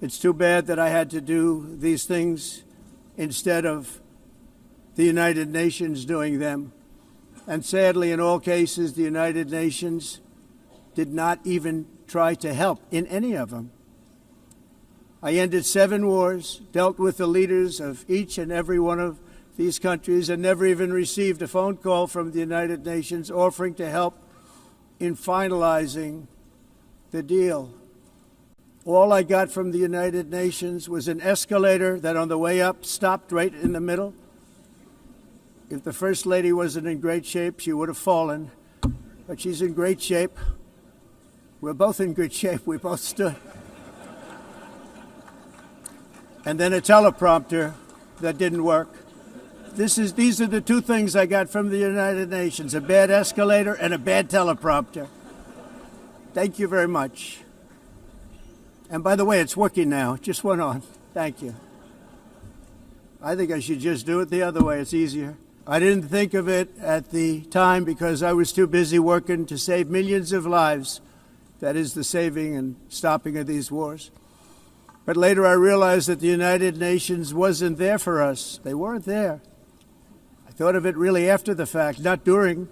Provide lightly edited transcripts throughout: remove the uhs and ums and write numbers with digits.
It's too bad that I had to do these things instead of the United Nations doing them. And sadly, in all cases, the United Nations did not even try to help in any of them. I ended 7 wars, dealt with the leaders of each and every one of these countries, and never even received a phone call from the United Nations offering to help in finalizing the deal. All I got from the United Nations was an escalator that on the way up stopped right in the middle. If the First Lady wasn't in great shape, she would have fallen, but she's in great shape. We're both in good shape. We both stood. And then a teleprompter that didn't work. These are the 2 things I got from the United Nations, a bad escalator and a bad teleprompter. Thank you very much. And by the way, it's working now. It just went on. Thank you. I think I should just do it the other way. It's easier. I didn't think of it at the time because I was too busy working to save millions of lives. That is the saving and stopping of these wars. But later I realized that the United Nations wasn't there for us. They weren't there. I thought of it really after the fact, not during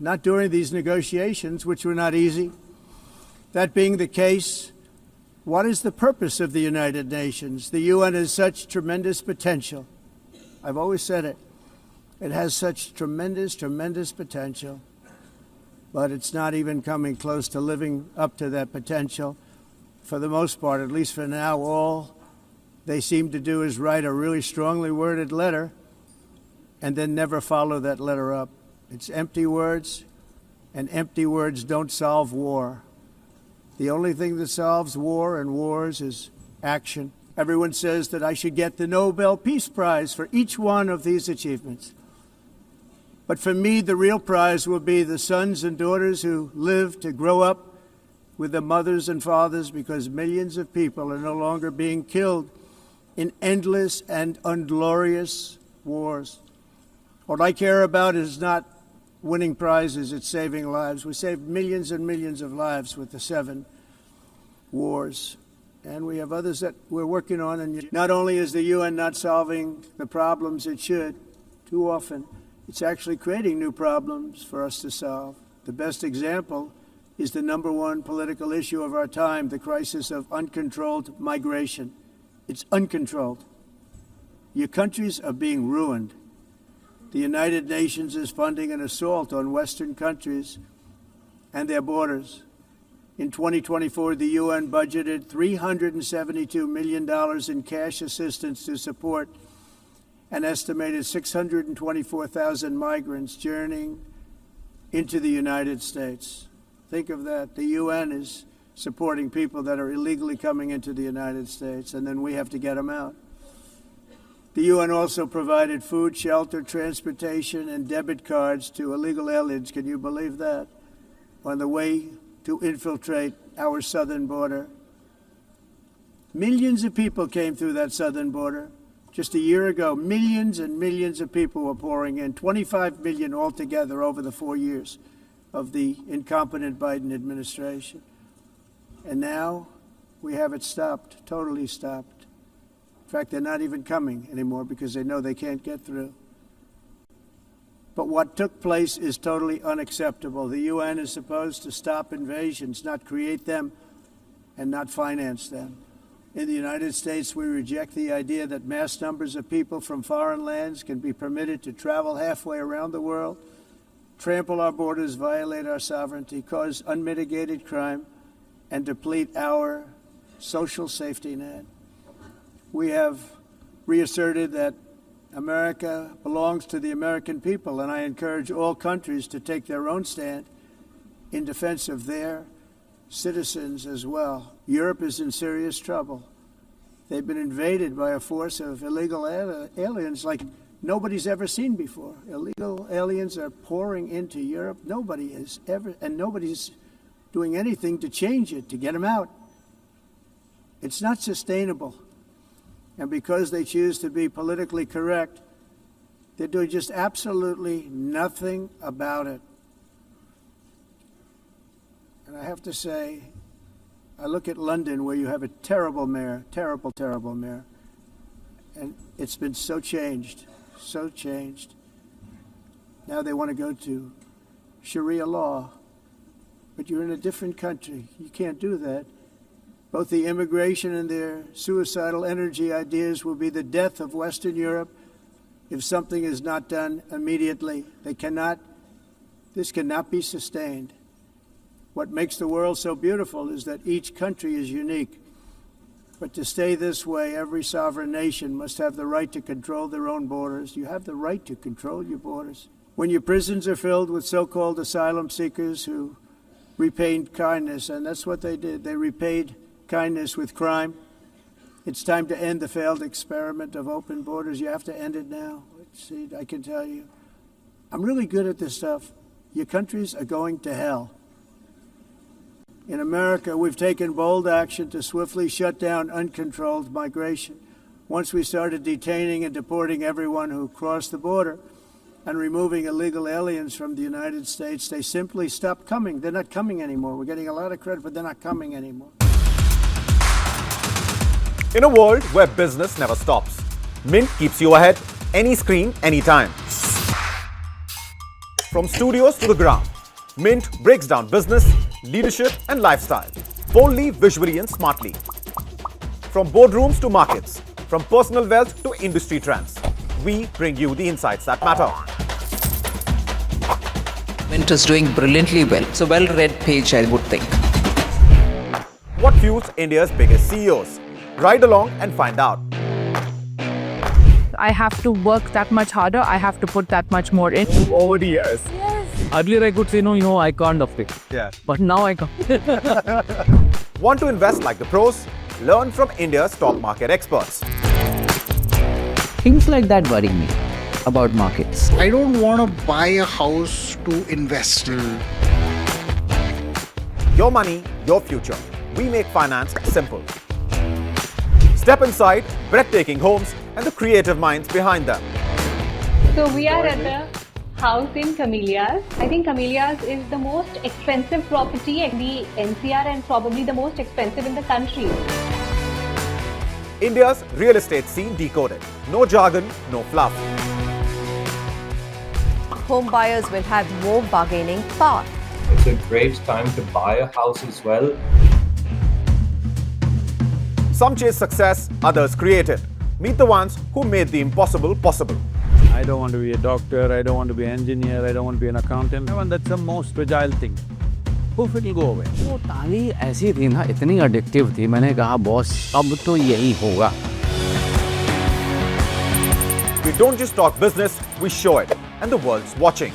these negotiations, which were not easy. That being the case, what is the purpose of the United Nations? The UN has such tremendous potential. I've always said it. It has such tremendous, tremendous potential, but it's not even coming close to living up to that potential. For the most part, at least for now, all they seem to do is write a really strongly worded letter and then never follow that letter up. It's empty words, and empty words don't solve war. The only thing that solves war and wars is action. Everyone says that I should get the Nobel Peace Prize for each one of these achievements. But for me, the real prize will be the sons and daughters who live to grow up with the mothers and fathers, because millions of people are no longer being killed in endless and unglorious wars. What I care about is not winning prizes, it's saving lives. We saved millions and millions of lives with the 7 wars. And we have others that we're working on. And not only is the UN not solving the problems it should, too often, it's actually creating new problems for us to solve. The best example is the #1 political issue of our time, the crisis of uncontrolled migration. It's uncontrolled. Your countries are being ruined. The United Nations is funding an assault on Western countries and their borders. In 2024, the UN budgeted $372 million in cash assistance to support an estimated 624,000 migrants journeying into the United States. Think of that. The UN is supporting people that are illegally coming into the United States, and then we have to get them out. The UN also provided food, shelter, transportation, and debit cards to illegal aliens. Can you believe that? On the way to infiltrate our southern border. Millions of people came through that southern border. Just a year ago, millions and millions of people were pouring in, 25 million altogether over the 4 years of the incompetent Biden administration. And now we have it stopped, totally stopped. In fact, they're not even coming anymore because they know they can't get through. But what took place is totally unacceptable. The UN is supposed to stop invasions, not create them and not finance them. In the United States, we reject the idea that mass numbers of people from foreign lands can be permitted to travel halfway around the world, trample our borders, violate our sovereignty, cause unmitigated crime, and deplete our social safety net. We have reasserted that America belongs to the American people, and I encourage all countries to take their own stand in defense of their citizens as well. Europe is in serious trouble. They've been invaded by a force of illegal aliens like nobody's ever seen before. Illegal aliens are pouring into Europe. Nobody is ever, and nobody's doing anything to change it, to get them out. It's not sustainable. And because they choose to be politically correct, they're doing just absolutely nothing about it. And I have to say, I look at London, where you have a terrible mayor, terrible mayor, and it's been so changed. Now they want to go to Sharia law, but you're in a different country. You can't do that. Both the immigration and their suicidal energy ideas will be the death of Western Europe if something is not done immediately. This cannot be sustained. What makes the world so beautiful is that each country is unique. But to stay this way, every sovereign nation must have the right to control their own borders. You have the right to control your borders. When your prisons are filled with so-called asylum seekers who repaid kindness, and that's what they did. They repaid kindness with crime. It's time to end the failed experiment of open borders. You have to end it now. See, I can tell you, I'm really good at this stuff. Your countries are going to hell. In America, we've taken bold action to swiftly shut down uncontrolled migration. Once we started detaining and deporting everyone who crossed the border and removing illegal aliens from the United States, they simply stopped coming. They're not coming anymore. We're getting a lot of credit, but they're not coming anymore. In a world where business never stops, Mint keeps you ahead, any screen, anytime. From studios to the ground, Mint breaks down business, leadership and lifestyle, boldly, visually and smartly. From boardrooms to markets, from personal wealth to industry trends, we bring you the insights that matter. Mint is doing brilliantly well. It's a well-read page, I would think. What fuels India's biggest CEOs? Ride along and find out. I have to work that much harder. I have to put that much more in. Over the years. Yes. Earlier I could say, no, I can't afford it. Yeah. But now I can. Want to invest like the pros? Learn from India's top market experts. Things like that worry me about markets. I don't want to buy a house to invest. Your money, your future. We make finance simple. Step inside breathtaking homes and the creative minds behind them. So we are at the house in Camellias. I think Camellias is the most expensive property in the NCR and probably the most expensive in the country. India's real estate scene decoded. No jargon, no fluff. Home buyers will have more bargaining power. It's a great time to buy a house as well. Some chase success, others create it. Meet the ones who made the impossible possible. I don't want to be a doctor, I don't want to be an engineer, I don't want to be an accountant. That's the most fragile thing. Poof, it will go away. वो ताली ऐसी थी ना, इतनी addictive थी, मैंने कहा boss अब तो यही होगा. We don't just talk business, we show it. And the world's watching.